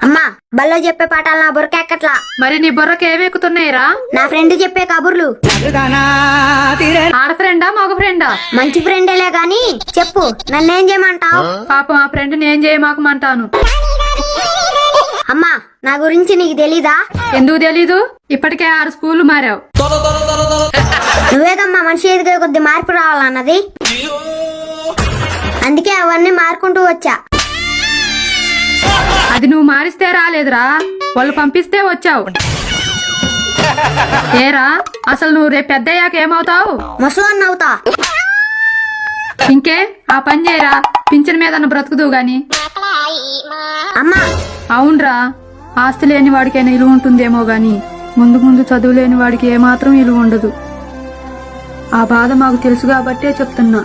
అమ్మా బల్లో చెప్పే పాఠాలు నా బుర్రకి ఎక్కట్లా. మరి నీ బుర్రకి ఏమెక్కుతున్నాయిరా? నా ఫ్రెండ్ చెప్పే కబుర్లు. ఆడ ఫ్రెండా మగ ఫ్రెండా? మంచి ఫ్రెండేలే గాని చెప్పు, నన్నేం చేయమంటావు? పాపం ఆ ఫ్రెండ్ నేను చేయమాకమంటాను. అమ్మా నా గురించి నీకు తెలీదా? ఎందుకు తెలీదు? ఇప్పటికే 6 స్కూళ్లు మారావు. నువ్వేగమ్మా మనిషి ఎదిగే కొద్ది మార్పు రావాలన్నది. అందుకే అవన్నీ మారుకుంటూ వచ్చా. అది నువ్వు మారిస్తే రాలేదురా, వాళ్ళు పంపిస్తే వచ్చావు. ఏరా అసలు నువ్వు రేపు పెద్దయ్యాక ఏమవుతావు? ముసలోన్ని అవుతా. ఇంకే ఆ పని చేయరా, పింఛన్ మీద బ్రతుకుదు గాని. అమ్మా అవునరా, ఆస్తి లేని వాడికైనా ఇలువ ఉంటుందేమో గాని ముందు ముందు చదువు లేని వాడికి ఏమాత్రం ఇలువ ఉండదు. ఆ బాధ మాకు తెలుసు కాబట్టే చెప్తున్నా.